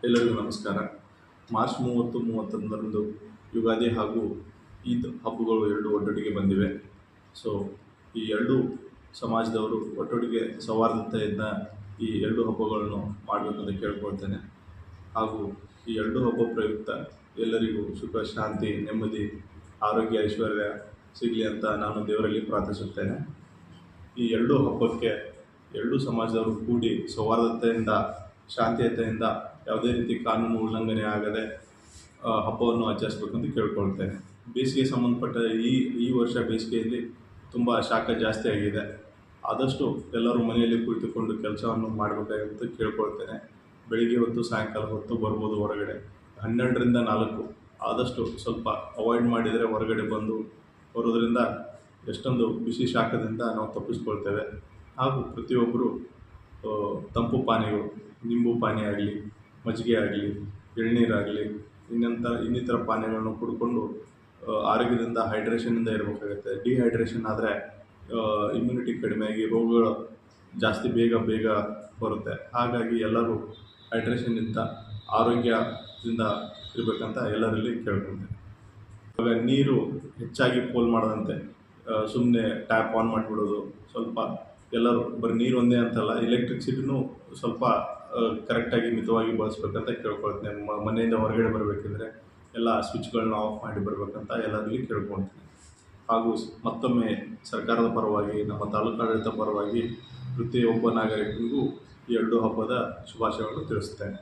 ಎಲ್ಲರಿಗೂ ನಮಸ್ಕಾರ. ಮಾರ್ಚ್ 30, 31ರಂದು ಯುಗಾದಿ ಹಾಗೂ ಈದ್ ಹಬ್ಬಗಳು ಎರಡು ಒಟ್ಟೊಟ್ಟಿಗೆ ಬಂದಿವೆ. ಸೊ ಈ ಎರಡೂ ಸಮಾಜದವರು ಒಟ್ಟೊಟ್ಟಿಗೆ ಸೌಹಾರ್ದತೆಯಿಂದ ಈ ಎರಡು ಹಬ್ಬಗಳನ್ನು ಮಾಡಬೇಕಂತ ಕೇಳ್ಕೊಳ್ತೇನೆ. ಹಾಗೂ ಈ ಎರಡು ಹಬ್ಬ ಪ್ರಯುಕ್ತ ಎಲ್ಲರಿಗೂ ಸುಖ, ಶಾಂತಿ, ನೆಮ್ಮದಿ, ಆರೋಗ್ಯ, ಐಶ್ವರ್ಯ ಸಿಗಲಿ ಅಂತ ನಾನು ದೇವರಲ್ಲಿ ಪ್ರಾರ್ಥಿಸುತ್ತೇನೆ. ಈ ಎರಡೂ ಹಬ್ಬಕ್ಕೆ ಎರಡೂ ಸಮಾಜದವರು ಕೂಡಿ ಸೌಹಾರ್ದತೆಯಿಂದ, ಶಾಂತಿಯುತೆಯಿಂದ, ಯಾವುದೇ ರೀತಿ ಕಾನೂನು ಉಲ್ಲಂಘನೆ ಆಗದೆ ಹಬ್ಬವನ್ನು ಆಚರಿಸಬೇಕಂತ ಕೇಳ್ಕೊಳ್ತೇನೆ. ಬೇಸಿಗೆ ಸಂಬಂಧಪಟ್ಟ ಈ ವರ್ಷ ಬೇಸಿಗೆಯಲ್ಲಿ ತುಂಬ ಶಾಖ ಜಾಸ್ತಿ ಆಗಿದೆ. ಆದಷ್ಟು ಎಲ್ಲರೂ ಮನೆಯಲ್ಲಿ ಕುಳಿತುಕೊಂಡು ಕೆಲಸವನ್ನು ಮಾಡಬೇಕಾಗಿತ್ತು ಕೇಳ್ಕೊಳ್ತೇನೆ. ಬೆಳಿಗ್ಗೆ ಹೊತ್ತು, ಸಾಯಂಕಾಲ ಹೊತ್ತು ಬರ್ಬೋದು ಹೊರಗಡೆ. 12ರಿಂದ 4 ಆದಷ್ಟು ಸ್ವಲ್ಪ ಅವಾಯ್ಡ್ ಮಾಡಿದರೆ ಹೊರಗಡೆ ಬರೋದರಿಂದ ಎಷ್ಟೊಂದು ಬಿಸಿ ಶಾಖದಿಂದ ನಾವು ತಪ್ಪಿಸ್ಕೊಳ್ತೇವೆ. ಹಾಗೂ ಪ್ರತಿಯೊಬ್ಬರು ತಂಪು ಪಾನೀಯಗಳು, ನಿಂಬು ಪಾನೀಯ ಆಗಲಿ, ಮಜ್ಜಿಗೆ ಆಗಲಿ, ಎಳ್ನೀರಾಗಲಿ, ಇನ್ನಿತರ ಪಾನೀಯಗಳನ್ನು ಕುಡ್ಕೊಂಡು ಆರೋಗ್ಯದಿಂದ, ಹೈಡ್ರೇಷನಿಂದ ಇರಬೇಕಾಗುತ್ತೆ. ಡಿಹೈಡ್ರೇಷನ್ ಆದರೆ ಇಮ್ಯುನಿಟಿ ಕಡಿಮೆಯಾಗಿ ರೋಗಗಳು ಜಾಸ್ತಿ ಬೇಗ ಬರುತ್ತೆ. ಹಾಗಾಗಿ ಎಲ್ಲರೂ ಹೈಡ್ರೇಷನ್ನಿಂದ, ಆರೋಗ್ಯದಿಂದ ಇರಬೇಕಂತ ಎಲ್ಲರಲ್ಲಿ ಕೇಳ್ಕೊಳ್ತೇನೆ. ಇವಾಗ ನೀರು ಹೆಚ್ಚಾಗಿ ಪೋಲು ಮಾಡದಂತೆ ಸುಮ್ಮನೆ ಟ್ಯಾಪ್ ಆನ್ ಮಾಡಿಬಿಡೋದು. ಸ್ವಲ್ಪ ಎಲ್ಲರೂ ಬರೀ ನೀರು ಒಂದೇ ಅಂತಲ್ಲ, ಎಲೆಕ್ಟ್ರಿಸಿಟಿನೂ ಸ್ವಲ್ಪ ಕರೆಕ್ಟಾಗಿ ಮಿತವಾಗಿ ಬಳಸ್ಬೇಕಂತ ಕೇಳ್ಕೊಳ್ತೇನೆ. ಮನೆಯಿಂದ ಹೊರಗಡೆ ಬರಬೇಕಿದ್ರೆ ಎಲ್ಲ ಸ್ವಿಚ್ಗಳನ್ನ ಆಫ್ ಮಾಡಿ ಬರಬೇಕಂತ ಎಲ್ಲರಲ್ಲಿ ಕೇಳ್ಕೊಳ್ತೀನಿ. ಹಾಗೂ ಮತ್ತೊಮ್ಮೆ ಸರ್ಕಾರದ ಪರವಾಗಿ, ನಮ್ಮ ತಾಲೂಕಾಡಳಿತ ಪರವಾಗಿ ಪ್ರತಿಯೊಬ್ಬ ನಾಗರಿಕನಿಗೂ ಈ ಎರಡು ಹಬ್ಬದ ಶುಭಾಶಯಗಳನ್ನು ತಿಳಿಸ್ತೇನೆ.